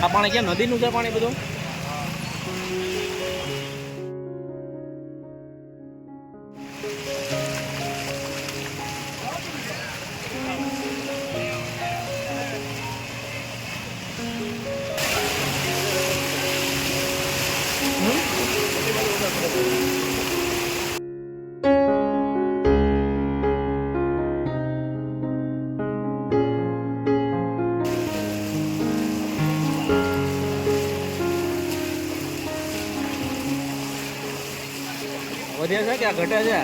આ પાણી ક્યાં નદીનું છે પાણી બધું? વધ્યા છે કે આ ઘટે છે?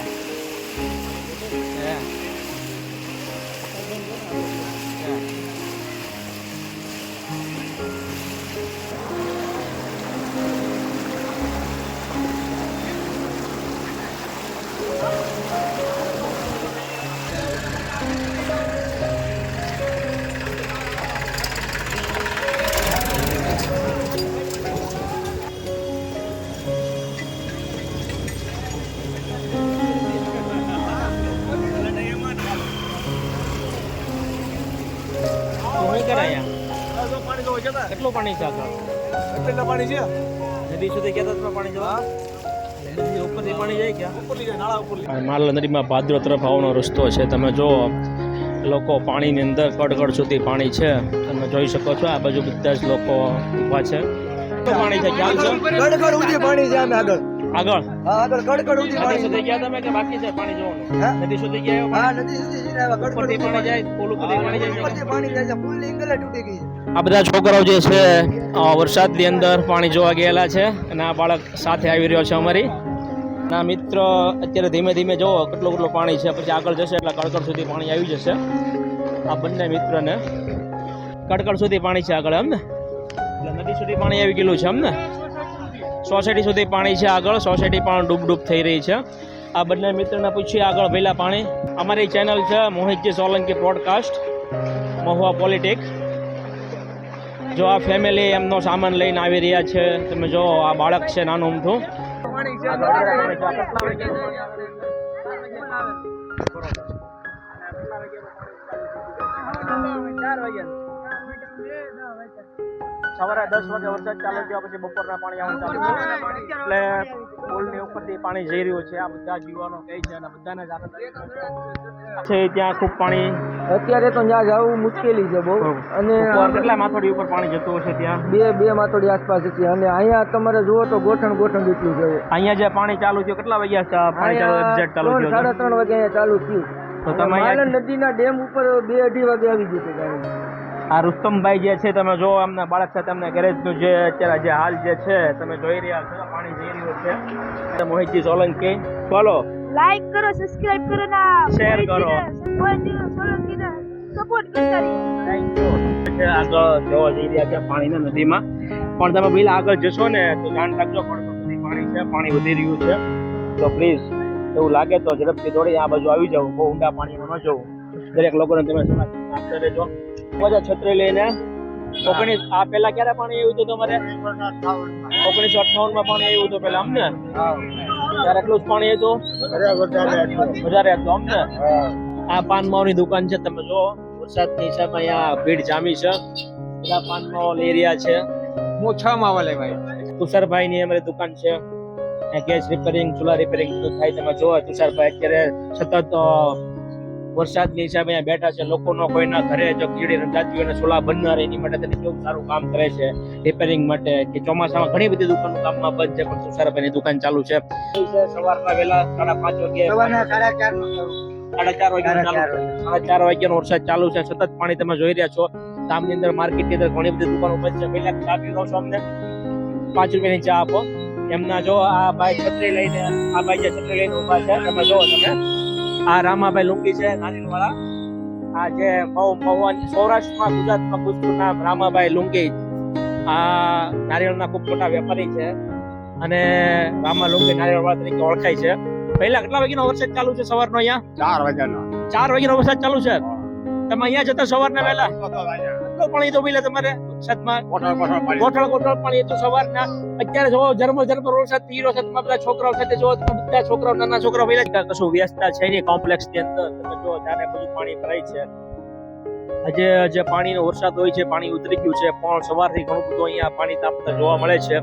કેટલું પાણી છે? કેટલા પાણી છે? નદી સુધી ક્યાં પાણી જવા? નદી ઉપરથી પાણી જાય ક્યાં? ઉપરથી જાય, નાળા ઉપરથી. માલ નદીમાં ભાદરો તરફ આવવાનો રસ્તો છે. તમે જો લોકો પાણીની અંદર કડકડ સુધી પાણી છે. તમે જોઈ શકો છો આ બાજુ બધા જ લોકો ઊભા છે. પાણી છે ખ્યાલ છે? કડકડ સુધી પાણી છે. અમે આગળ હા આગળ કડકડ સુધી પાણી સુધી ગયા તમે કે બાકી છે પાણી જોવાનું? નદી સુધી ગયા? હા નદી સુધી જઈને આવ્યા. ઉપરથી પાણી જાય, પુલ ઉપરથી પાણી જાય. ઉપરથી પાણી જાય છે. પુલની એંગલ તૂટી ગઈ છે. આ બધા છોકરાઓ જે છે વરસાદની અંદર પાણી જોવા ગયેલા છે અને આ બાળક સાથે આવી રહ્યો છે અમારી. ના મિત્ર અત્યારે ધીમે ધીમે જોવો કેટલું પાણી છે. પછી આગળ જશે એટલે કડકડ સુધી પાણી આવી જશે. આ બંને મિત્રને કડકડ સુધી પાણી છે આગળ એમ ને, એટલે નદી સુધી પાણી આવી ગયેલું છે એમ ને. સોસાયટી સુધી પાણી છે આગળ. સોસાયટી પણ ડૂબ થઈ રહી છે. આ બંને મિત્રને પૂછીએ આગળ પહેલા પાણી. અમારી ચેનલ છે મોહિતજી સોલંકી પોડકાસ્ટ, મહુવા પોલિટિક. જો આ ફેમિલી એમનો સામાન લઈને આવી રહ્યા છે. તમે જો આ બાળક છે નાનું અમથું. સવારે 10 વાગે વરસાદ ચાલુ થયો પછી બપોરના પાણી આવવાનું ચાલુ થયું એટલે પુલની ઉપરથી પાણી જઈ રહ્યું છે. આ બધા જીવાનો કહે છે અને બધાને છે ત્યાં ખૂબ પાણી. અત્યારે તો ત્યાં જવું મુશ્કેલી છે બહુ. અને કેટલા માથોડી ઉપર પાણી જતું હશે? ત્યાં બે માથોડી આસપાસ છે. અને અહીંયા તમારે જુઓ તો ગોઠણ જેટલું છે. અહીંયા જે પાણી ચાલુ થયું કેટલા વાગ્યા પાણી ચાલુ થયું? 3:30 વાગે અહીંયા ચાલુ થયું. તો તમે નદીના ડેમ ઉપર 2-2:30 વાગે આવી જશે ગાડી. આ રુસ્તમભાઈ જે છે તમે જો એમના બાળક સાથે એમના ગેરેજનું જે અત્યારે જે હાલ જે છે તમે જોઈ રહ્યા છો. પાણી જઈ રહ્યું છે. મોહિતજી સોલંકી ફોલો, લાઈક કરો, સબસ્ક્રાઇબ કરો ના શેર કરો, મોહિતજી સોલંકીને સપોર્ટ કરતા રહો. Thank you. આગળ જોવા જઈ રહ્યા છે પાણીના નદીમાં. પણ તમે પેલા આગળ જશો ને તો ધ્યાન રાખજો પડતું સુધી પાણી છે. પાણી વધી રહ્યું છે તો પ્લીઝ એવું લાગે તો ઝડપથી દોડી આ બાજુ આવી જાવ. બહુ ઊંડા પાણીમાં ન જવું. દરેક લોકોને તમે આપતા રહેજો. બધા છત્રી લઈને આ પેલા ક્યારે પાણી આવ્યું હતું તમારે? 1958 માં પાણી આવ્યું હતું પેલા અમને. ત્યારે એટલું જ પાણી હતું? વધારે હતું અમને. આ પાનમાવની દુકાન છે. તમે જો વરસાદની હિસાબે અહીંયા ભીડ જામી છે. બધા પાનમાવ લઈ રહ્યા છે. મોછા માવા લેવાય. તુષારભાઈ ની અમારી દુકાન છે. ગેસ રિપેરિંગ, ચૂલા રિપેરિંગ થાય. તમે જો તુષારભાઈ અત્યારે સતત વરસાદની હિસાબે અહીંયા બેઠા છે. લોકોનો કોઈના ઘરે જો કીડી રંધાતી હોય ને ચૂલા બંધ ના રહે એની માટે તેને કેવું સારું કામ કરે છે રિપેરિંગ માટે. કે ચોમાસામાં ઘણી બધી દુકાનો કામમાં બંધ છે પણ તુષારભાઈની દુકાન ચાલુ છે. સવારના વહેલા 5:30 વાગે 4:30 વાગ્યાનો વરસાદ ચાલુ છે. સતત પાણી તમે જોઈ રહ્યા છો. ગામની અંદર માર્કેટની અંદર ઘણી બધી દુકાનો બંધ છે. પહેલા ચા પીવો છો અમને 5 રૂપિયાની ચા આપો. એમના જો આ ભાઈ છત્રી લઈને ઉભા છે. તમે જો તમે આ રામાભાઈ લુંગી છે નારિયેલ વાળા. આ જે મહુવાની સૌરાષ્ટ્રમાં ગુજરાતમાં ગુજનું નામ રામાભાઈ લુંગી. આ નારિયેળના ખૂબ મોટા વેપારી છે અને રામા લુંગી નારિયેળ વાળા તરીકે ઓળખાય છે. પહેલા કેટલા વાગ્યાનો વરસાદ ચાલુ છે સવારનો? અહીંયા 4 વાગ્યાનો. 4 વાગ્યાનો વરસાદ ચાલુ છે. તમે અહીંયા જતા સવારના વહેલા? કેટલું પાણી તો પેલા તમારે વરસાદમાં ગોઠળ પાણી હતું સવારના. અત્યારે જો ઝરમર વરસાદ થઈ રહ્યો છે, તમે બધા છોકરાઓ સાથે જો બધા છોકરાઓ નાના છોકરાઓ પેલા કશું વ્યસ્તતા છે નહીં કોમ્પ્લેક્સ ની અંદર. તમે જો ત્યારે બધું પાણી ભરાય છે. આજે જે પાણીનો વરસાદ હોય છે, પાણી ઉતરી ગયું છે, પણ સવારથી ઘણું બધું અહીંયા પાણી તાપતા જોવા મળે છે.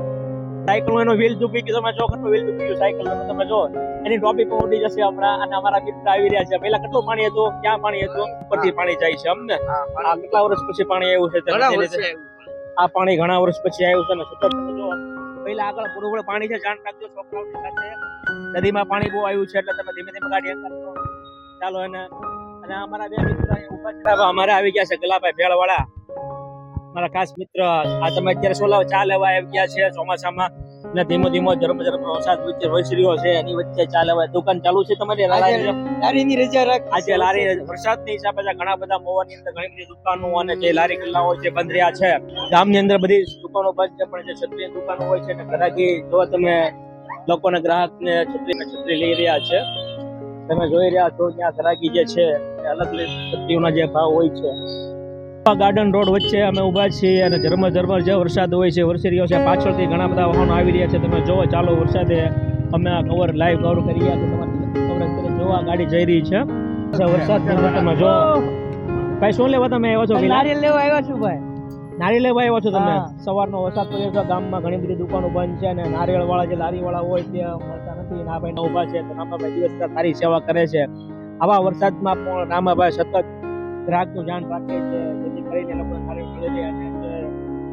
સાયકલ એનો વ્હીલ ડૂબી ગયો, તમે જો કેટલું વ્હીલ ડૂબી ગયું સાયકલ, તમે જો એની ટોપિક પર ઉડી જશે હમણાં. અને અમારા મિત્ર આવી રહ્યા છે. પેલા કેટલું પાણી હતું, ક્યાં પાણી હતું, ઉપરથી પાણી જાય છે અમને. આ કેટલા વર્ષ પછી પાણી આવ્યું છે? આ પાણી ઘણા વર્ષ પછી આવ્યું છે ને સતત તમે જો પહેલા આગળ થોડું પાણી છે, જાણ રાખજો છોકરાઓની સાથે. નદીમાં પાણી બહુ આવ્યું છે એટલે તમે ધીમે ધીમે ગાડી અંદર કરો. ચાલો એને. અને અમારા બે મિત્ર અહીંયા ઉભા છે, અમારે આવી ગયા છે ગલાભાઈ ભેળવાળા, મારા ખાસ મિત્ર. આ તમે અત્યારે સોલા ચા લેવા આવી ગયા છે ચોમાસામાં, ને ધીમો ઝરમ વરસાદ વચ્ચે વરસી રહ્યો છે, એની વચ્ચે ચા લેવા દુકાન ચાલુ છે તમારી? લારીની રજા રાખ. આજે લારી વરસાદની હિસાબે ઘણા બધા મોવાની અંદર ઘણી બધી દુકાનો અને જે લારી ગલ્લાઓ છે બંધ રહ્યા છે. ગામની અંદર બધી દુકાનો બંધ છે, પણ જે છત્રીની દુકાનો હોય છે ને ગ્રાહકી જો તમે લોકોને ગ્રાહકને છત્રી લઈ રહ્યા છે. તમે જોઈ રહ્યા છો ત્યાં ગ્રાહકી જે છે અલગ અલગ છત્રીઓના જે ભાવ હોય છે. ગાર્ડન રોડ વચ્ચે અમે ઉભા છીએ અને ઝરમર જે વરસાદ હોય છે વરસી રહ્યો છે. પાછળથી ઘણા બધા વાહનો આવી રહ્યા છે. તમે જોવો ચાલો વરસાદે અમે આ લાઈવ કવર કરી રહ્યા છે. તમારે કવરેજ જોવા ગાડી જઈ રહી છે વરસાદ. તમે જો ભાઈ શું લેવા તમે આવ્યા છો? નારિયેળ લેવા આવ્યા છું ભાઈ. નારિયેળ લેવા આવ્યા છો તમે? સવારનો વરસાદ પડ્યો છે, ગામમાં ઘણી બધી દુકાનો બંધ છે અને નારિયેળ વાળા જે લારી વાળા હોય તે મળતા નથી. ના ભાઈ ઉભા છે તો રામાભાઈ દિવસ સારી સેવા કરે છે. આવા વરસાદમાં પણ રામાભાઈ સતત ગ્રાહકનું ધ્યાન રાખે છે, જેથી કરીને લોકોને સારી મળે છે. અને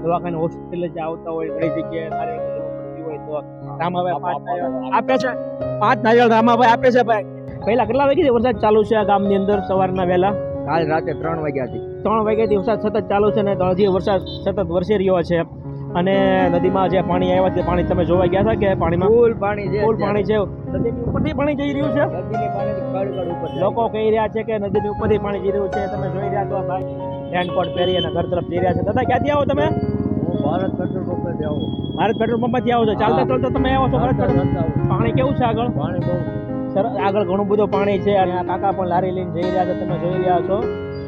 દવાખાને હોસ્પિટલ જે આવતા હોય ઘણી જગ્યાએ સારી પડતી હોય તો રામાભાઈ આપે છે. 5 નારિયેળ રામાભાઈ આપે છે. ભાઈ પહેલા કેટલા વાગ્યાથી વરસાદ ચાલુ છે આ ગામની અંદર? સવારના વહેલા કાલ રાતે 3 વાગ્યાથી. 3 વાગ્યાથી વરસાદ સતત ચાલુ છે ને હજી વરસાદ સતત વરસી રહ્યો છે. અને નદીમાં જે પાણી આવ્યા છે, પાણી તમે જોવા ગયા હતા કે પાણીમાં ફૂલ પાણી છે. નદીની ઉપરથી પાણી જઈ રહ્યું છે. નદીની પાણીથી કડ ઉપર લોકો કહી રહ્યા છે કે નદીની ઉપરથી પાણી જઈ રહ્યું છે. તમે જોઈ રહ્યા છો ભાઈ રેનકોટ પહેરી અને ઘર તરફ જઈ રહ્યા છે. દાદા ક્યાંથી આવો તમે? હું ભારત પેટ્રોલ પંપથી આવું. ભારત પેટ્રોલ પંપમાંથી આવો છો? ચાલતા તમે આવો છો ભારત પેટ્રોલ? પાણી કેવું છે આગળ? પાણી બહુ આગળ ઘણું બધું પાણી છે. અને આ કાકા પણ લારી લઈને જઈ રહ્યા છે. તમે જોઈ રહ્યા છો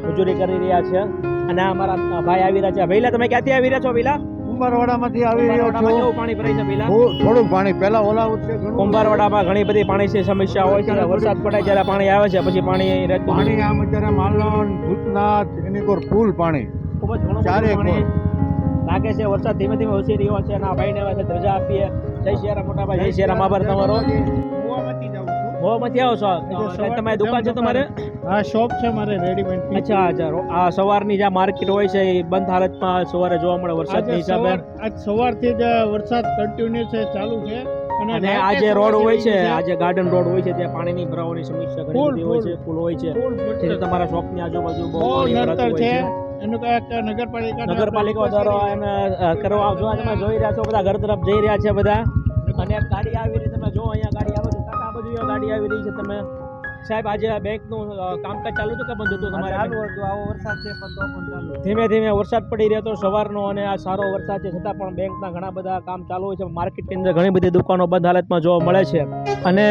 મજૂરી કરી રહ્યા છે. અને અમારા ભાઈ આવી રહ્યા છે. ભઈલા તમે ક્યાંથી આવી રહ્યા છો? ભઈલા કુંભારવાડામાંથી આવી રહ્યો છું. કેવું પાણી ભરાય છે ભઈલા? થોડું પાણી પહેલા ઓલા ઉઠશે. કુંભારવાડામાં ઘણી બધી પાણીની સમસ્યા હોય છે. વરસાદ પડે જ્યારે પાણી આવે છે પછી પાણી રહેતું પાણી આમ અત્યારે માલણ ભૂતનાથ એની પર ફૂલ પાણી ખૂબ જ ઘણું બધું પાણી લાગે છે. વરસાદ ધીમે ધીમે ઓછી રહ્યો છે અને આ ભાઈને હવે રજા આપીએ. જય શિયારામ મોટા ભાઈ. જય શિયારામ. આભાર તમારો. ગોવામાંથી આવો છો? તમારી દુકાન છે તમારે? હા, શોપ છે મારે રેડીમેડ. અચ્છા. આ સવારની જે માર્કેટ હોય છે એ બંધ હાલતમાં સવારે જોવા મળે વરસાદની હિસાબે? આજ સવારથી જ વરસાદ કન્ટિન્યુઅસ ચાલુ છે. અને આ જે રોડ હોય છે, આ જે ગાર્ડન રોડ હોય છે ત્યાં પાણીની ભરાવાની સમસ્યા ઘણી બધી હોય છે, ફૂલ હોય છે. જેથી તમારા શોપની આજુબાજુ બહુ પાણી ભરાતું હોય છે. એનું કઈક નગરપાલિકા દ્વારા એને કરવા આવજો. તમે જોઈ રહ્યા છો બધા ઘર તરફ જઈ રહ્યા છે બધા. અને ગાડી આવી રહી, તમે જો અહીંયા ગાડી આવે છે, કાકા બધું ગાડી આવી રહી છે. તમે સાહેબ આજે બેંકનું કામકાજ ચાલુ હતું કે બંધ હતું તમારે? ચાલુ હતું. આવો વરસાદ છે પણ તો પણ ચાલુ. ધીમે ધીમે વરસાદ પડી રહ્યો હતો સવારનો અને આ સારો વરસાદ છે છતાં પણ બેંકના ઘણા બધા કામ ચાલુ હોય છે. માર્કેટની અંદર ઘણી બધી દુકાનો બંધ હાલતમાં જોવા મળે છે. અને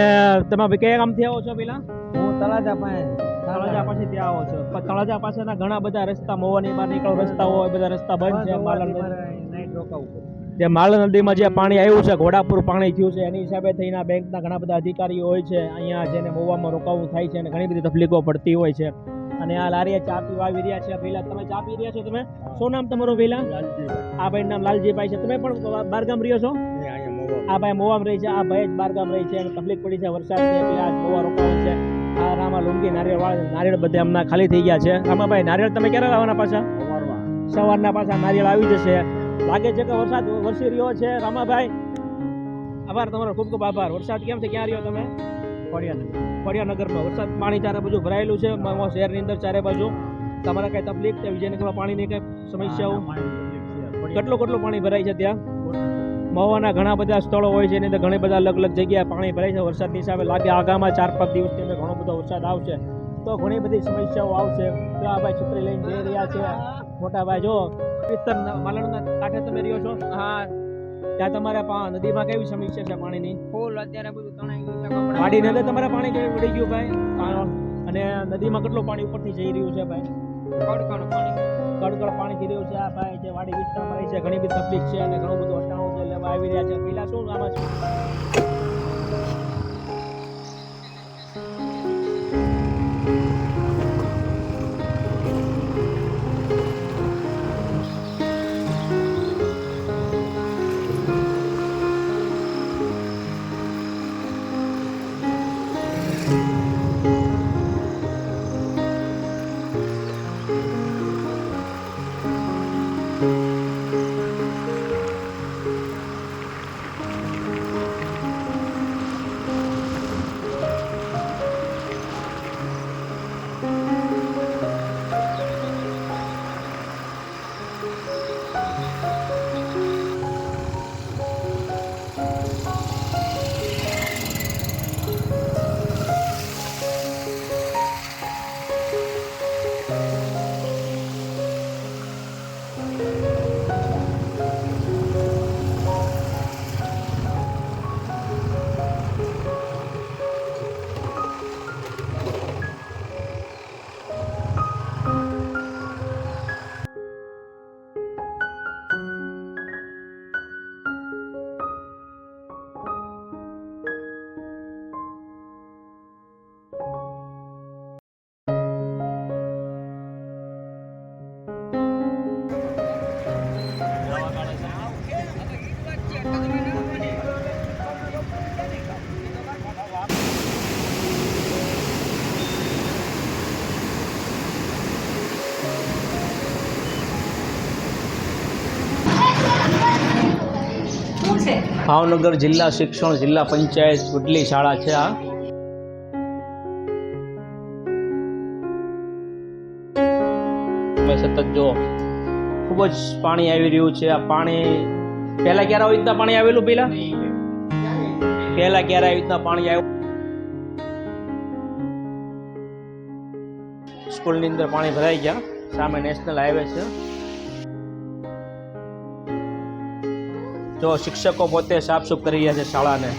તમે કયા ગામથી આવો છો પેલા? હું તળાજા પાસે. તળાજા પાસેથી આવો છો? તળાજા પાસેના ઘણા બધા રસ્તા, મોવાની બહાર નીકળો રસ્તા હોય, બધા રસ્તા બંધ છે. નાઈટ રોકાવું જે માલ નદીમાં જે પાણી આવ્યું છે, ઘોડાપુર પાણી થયું છે, એની હિસાબે થઈને બેંકના ઘણા બધા અધિકારીઓ હોય છે અહીંયા જેને મોવામાં રોકાવું થાય છે અને ઘણી બધી તકલીફો પડતી હોય છે. અને આ લારીએ ચા પીવા આવી રહ્યા છે. પહેલા તમે ચા પી રહ્યા છો? તમે શું નામ તમારું? પહેલા આ ભાઈ નામ લાલજીભાઈ છે. તમે પણ બારગામ રહ્યો છો? આ ભાઈ મોવામાં રહી છે. આ ભાઈ જ બારગામ રહી છે અને તકલીફ પડી છે વરસાદને એટલે આજ મોવા રોકાવું છે. આ રામા લુંગી નારિયેળ બધે હમણાં ખાલી થઈ ગયા છે. રામાભાઈ નારિયેળ તમે ક્યારે લાવવાના પાછા? સવારના પાછા નારિયેળ આવી જશે. લાગે છે કે વરસાદ વરસી રહ્યો છે. રામાભાઈ આભાર તમારો, ખૂબ ખૂબ આભાર. વરસાદ કેમ છે? ક્યાં રહ્યો તમે? ખોડિયાનગરમાં વરસાદ પાણી ચારે બાજુ ભરાયેલું છે શહેરની અંદર ચારે બાજુ. તમારે કઈ તકલીફ છે વિજયનગરમાં પાણીની કઈ સમસ્યાઓ? કેટલું પાણી ભરાય છે ત્યાં? મહુવાના ઘણા બધા સ્થળો હોય છે એની અંદર ઘણી બધા અલગ અલગ જગ્યાએ પાણી ભરાય છે. વરસાદની હિસાબે લાગે આગામાં 4-5 દિવસની અંદર ઘણો બધો વરસાદ આવશે તો ઘણી બધી સમસ્યાઓ આવશે. તો આ ભાઈ છત્રી લઈને જઈ રહ્યા છે. મોટા ભાઈ જો માલણના કાંઠે તમે રહ્યો છો? હા. ત્યાં તમારે નદીમાં કેવી સમસ્યા છે પાણીની? ફૂલ અત્યારે બધું તણાઈ ગયું છે. વાડી નદી તમારે પાણી કેવી પડી ગયું ભાઈ? અને નદીમાં કેટલું પાણી ઉપરથી જઈ રહ્યું છે ભાઈ? કડકડ પાણી થઈ રહ્યું છે. આ ભાઈ જે વાડી વિસ્તારમાં રહે છે, ઘણી બધી તકલીફ છે અને ઘણું બધું અટાણું છે લેવા આવી રહ્યા છે. પેલા શું આમાં છે? ભાવનગર જિલ્લા શિક્ષણ જિલ્લા પંચાયત ચૂંટલી શાળા છે આ. તમે સતત જો ખૂબ જ પાણી આવી રહ્યું છે. આ પાણી પહેલા ક્યારે આવી રીતના પાણી આવેલું? પહેલા ક્યારે આવી રીતના પાણી આવ્યું? સ્કૂલની અંદર પાણી ભરાઈ ગયા. સામે નેશનલ હાઈવે છે. જો શિક્ષકો પોતે સાફસૂફ કરી રહ્યા છે શાળાને.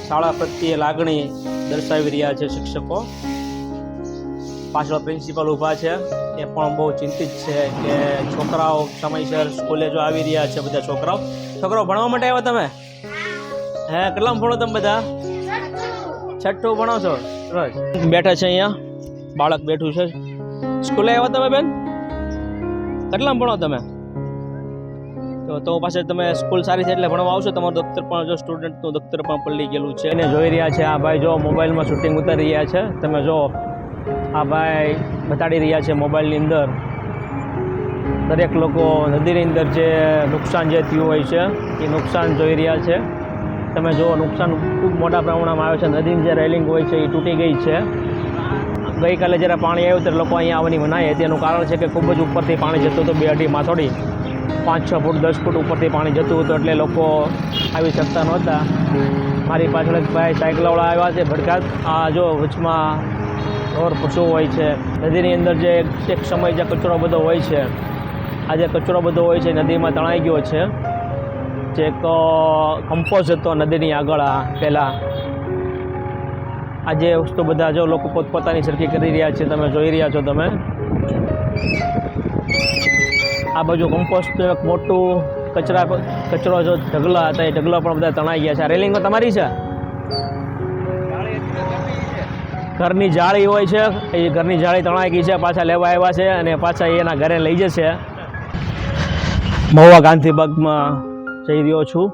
શાળા પ્રત્યે લાગણી દર્શાવી રહ્યા છે શિક્ષકો. પાછળ પ્રિન્સિપલ ઊભા છે, એ પણ બહુ ચિંતિત છે કે છોકરાઓ સમયસર સ્કૂલે જો આવી રહ્યા છે. બધા છોકરાઓ ભણવા માટે આવ્યા તમે? હે, કેટલામાં ભણો તમે બધા? છઠ્ઠું ભણો છો? રોજ બેઠા છે અહીંયા, બાળક બેઠું છે. સ્કૂલે આવ્યા તમે બેન? કેટલામાં ભણો તમે? તો પાસે તમે સ્કૂલ સારી છે એટલે ભણવા આવશો. તમારું દફતર પણ જો સ્ટુડન્ટનું દફતર પણ પલળી ગયેલું છે. એને જોઈ રહ્યા છે. આ ભાઈ જો મોબાઈલમાં શૂટિંગ ઉતારી રહ્યા છે. તમે જો આ ભાઈ બતાડી રહ્યા છે મોબાઈલની અંદર. દરેક લોકો નદીની અંદર જે નુકસાન જે થયું હોય છે એ નુકસાન જોઈ રહ્યા છે. તમે જો નુકસાન ખૂબ મોટા પ્રમાણમાં આવે છે. નદીની જે રેલિંગ હોય છે એ તૂટી ગઈ છે. ગઈકાલે જ્યારે પાણી આવ્યું ત્યારે લોકો અહીંયા આવવાની મનાઈ હતી. એનું કારણ છે કે ખૂબ જ ઉપરથી પાણી જતું હતું. 2-2.5 માથોડી 5-6 ફૂટ 10 ફૂટ ઉપરથી પાણી જતું હતું એટલે લોકો આવી શકતા નહોતા. મારી પાછળ એક ભાઈ સાયકલવાળા આવ્યા છે ભડકાત. આ જો વચમાં ઢોર પશુ હોય છે. નદીની અંદર જે એક સમય જે કચરો બધો હોય છે, આ જે કચરો બધો હોય છે નદીમાં તણાઈ ગયો છે. જે એક કમ્પોઝ હતો નદીની આગળ પહેલાં. આ જે વસ્તુ બધા જો લોકો પોતપોતાની સરખી કરી રહ્યા છે. તમે જોઈ રહ્યા છો. તમે આ બાજુ કમ્પોસ્ટ એક મોટું કચરો જો ઢગલા હતા એ ઢગલા પણ બધા તણાઈ ગયા છે. આ રેલિંગો તમારી છે? ઘરની જાળી હોય છે એ ઘરની જાળી તણાઈ ગઈ છે. પાછા લેવા આવ્યા છે અને પાછા એના ઘરે લઈ જશે. મહુવા ગાંધીબાગમાં જઈ રહ્યો છું.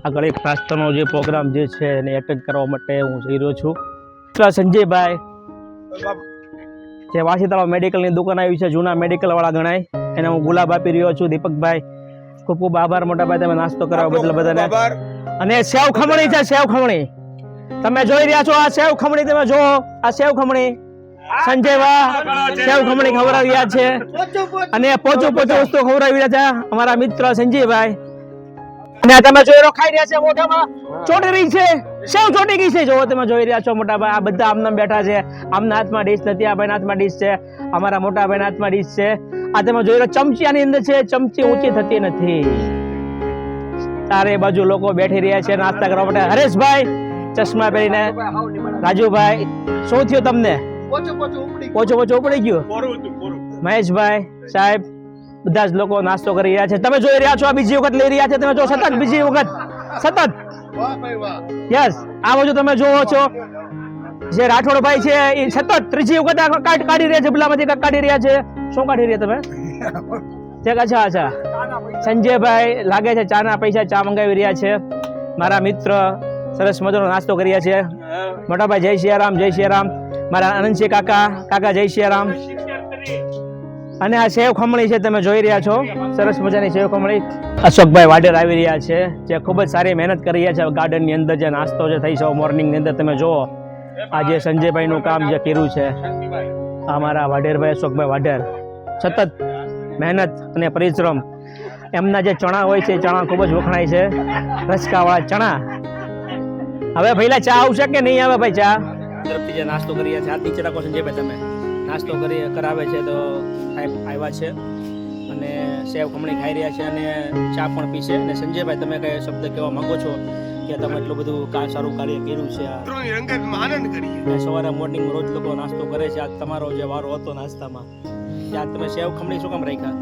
આગળ એક પ્રાસ્તનો જે પ્રોગ્રામ જે છે એને એટેન્ડ કરવા માટે હું જઈ રહ્યો છું. સંજયભાઈ જે વાસીતળાવ મેડિકલની દુકાન આવી છે, જૂના મેડિકલવાળા ગણાય, એને હું ગુલાબ આપી રહ્યો છું. દીપકભાઈ ખૂબ ખૂબ આભાર મોટાભાઈ, તમે નાસ્તો કરાવો બદલ બધાને. અને સેવ ખમણી છે, સેવ ખમણી તમે જોઈ રહ્યા છો. આ સેવ ખમણી તમે જો, આ સેવ ખમણી સંજયભાઈ સેવ ખમણી ખવડાવી રહ્યા છે અને પોચું વસ્તુ ખવડાવી રહ્યા છે અમારા મિત્ર સંજયભાઈ. અને તમે જોઈ રહ્યો ખાઈ રહ્યા છે. મોઢામાં ચોટી રહી છે, સેવ ચોટી ગઈ છે. જો તમે જોઈ રહ્યા છો મોટાભાઈ, આ બધા આમનામ બેઠા છે. આમના હાથમાં ડીશ નથી, આ ભાઈના હાથમાં ડીશ છે, અમારા મોટા ભાઈના હાથમાં ડીશ છે. આ તમે જોઈ રહ્યો ચમચી આની અંદર છે. ચમચી ઊંચી થતી નથી. ચારે બાજુ લોકો બેઠી રહ્યા છે નાસ્તા કરવા માટે. હરેશભાઈ ચશ્મા પહેરીને. રાજુભાઈ શું થયું તમને? પોચો પોચો ઉપડી ગયું મહેશભાઈ સાહેબ બધા જ લોકો નાસ્તો કરી રહ્યા છે. તમે જોઈ રહ્યા છો આ બીજી વખત લઈ રહ્યા છે. તમે જો સતત બીજી વખત સતત યસ આ બાજુ તમે જોવો છો જે રાઠોડભાઈ છે એ સતત ત્રીજી વખત આ કાઢી રહ્યા છે. પેલામાંથી કાઢી રહ્યા છે. શું કાઢી રહ્યા તમે? અચ્છા અચ્છા સંજયભાઈ લાગે છે ચાના પૈસા ચા મંગાવી રહ્યા છે. મારા મિત્ર સરસ મજાનો નાસ્તો કર્યા છે. મોટાભાઈ જય સિયારામ જય સિયારામ. મારા આનંદસિંહ કાકા જય સિયારામ. અને આ સેવ ખમણી છે તમે જોઈ રહ્યા છો સરસ મજાની સેવ ખમણી. અશોકભાઈ વાડેર આવી રહ્યા છે જે ખૂબ જ સારી મહેનત કરી રહ્યા છે ગાર્ડનની અંદર. જે નાસ્તો જે થઈ છે મોર્નિંગની અંદર તમે જુઓ આજે સંજયભાઈનું કામ જે કર્યું છે આ મારા વાડેરભાઈ અશોકભાઈ વાડેર સતત મહેનત અને પરિશ્રમ. એમના જે ચણા હોય છે એ ચણા ખૂબ જ વખણાય છે રસકાવાળા ચણા. હવે પહેલા ચા આવશે કે નહીં આવે ભાઈ? ચા તરફથી જે નાસ્તો કરીએ છીએ હાથ નીચે રાખો સંજયભાઈ. તમે નાસ્તો કરાવે છે તો સાહેબ આવ્યા છે અને સેવ ખમણી ખાઈ રહ્યા છે અને ચા પણ પીશે. અને સંજયભાઈ તમે કઈ શબ્દ કહેવા માંગો છો કે તમે એટલું બધું સારું કાર્ય કર્યું છે? સવારે મોર્નિંગ રોજ લોકો નાસ્તો કરે છે. આજ તમારો જે વારો હતો નાસ્તામાં ત્યાં તમે સેવ ખમણી શું કામ રાખ્યા?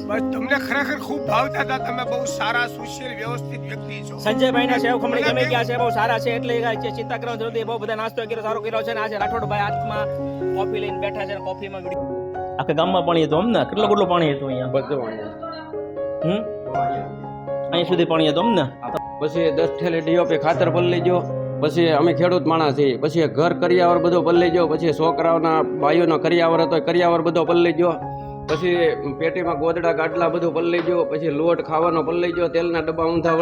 બસ તમને ખરેખર ખૂબ ભાવતા હતા. તમે બહુ સારા સુશીલ વ્યવસ્થિત વ્યક્તિ છો. સંજયભાઈના સેવ ખમણી ગમે ગયા છે, બહુ સારા છે એટલે ચિંતા કરવાની જરૂર નથી. બહુ બધા નાસ્તો કર્યો સારો કર્યો છે. અને આજે રાઠોડભાઈ હાથમાં કોફી લઈને બેઠા છે. કોફીમાં આખા ગામમાં પાણી હતું અમને? કેટલું પાણી હતું અહીંયા? બધું અહીંયા સુધી પાણી હતું અમને. પછી 10 થેલી ડીઓપી ખાતર પલ્લી ગયો. પછી અમે ખેડૂત માણસ છીએ. પછી ઘર કરિયાવર બધો પલ્લી ગયો. પછી છોકરાઓના ભાઈઓનો કરિયાવર હતો કરિયાવર બધો પલ્લી ગયો. પછી પેટીમાં ગોદડા ગાડલા બધું પલ્લી ગયો. પછી લોટ ખાવાનો પલ્લી ગયો. તેલના ડબ્બા ઊંધા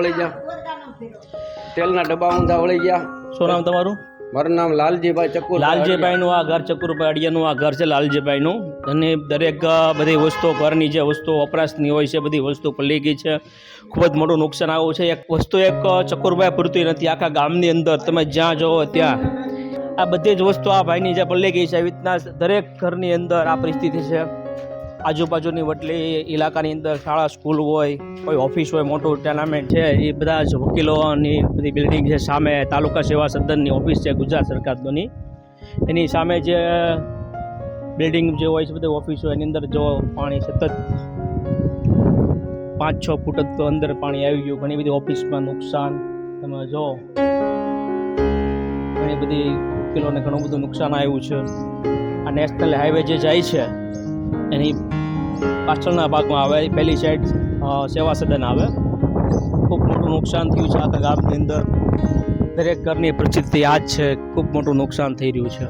વળી ગયા. શું નામ તમારું? મારું નામ લાલજીભાઈ ચકુર. લાલજીભાઈનું આ ઘર ચકુરભાઈ અડિયાનું આ ઘર છે લાલજીભાઈનું. અને દરેક બધી વસ્તુઓ ઘરની જે વસ્તુઓ વપરાશની હોય છે બધી વસ્તુ પલ્લી ગઈ છે. ખૂબ જ મોટું નુકસાન આવ્યું છે. એક વસ્તુ ચકુરભાઈ પૂરતી નથી આખા ગામની અંદર. તમે જ્યાં જોવો ત્યાં આ બધી જ વસ્તુ આ ભાઈની જે પલ્લી ગઈ છે. એવી રીતના દરેક ઘરની અંદર આ પરિસ્થિતિ છે. આજુબાજુની વટલી ઇલાકાની અંદર શાળા સ્કૂલ હોય કોઈ ઓફિસ હોય મોટું ટેનામેન્ટ છે એ બધા જ વકીલોની બધી બિલ્ડિંગ છે. સામે તાલુકા સેવા સદનની ઓફિસ છે ગુજરાત સરકારની. એની સામે જે બિલ્ડિંગ જે હોય છે બધી ઓફિસ હોય એની અંદર જો પાણી સતત 5-6 ફૂટ તો અંદર પાણી આવી ગયું. ઘણી બધી ઓફિસમાં નુકસાન તમે જો ઘણી બધી વકીલોને ઘણું બધું નુકસાન આવ્યું છે. આ નેશનલ હાઈવે જે જાય છે એની પાછળના ભાગમાં આવે પહેલી સાઈડ સેવા સદન આવે. ખૂબ મોટું નુકસાન થયું છે આખા ગામની અંદર. દરેક ઘરની પરિસ્થિતિ આ જ છે. ખૂબ મોટું નુકસાન થઈ રહ્યું છે.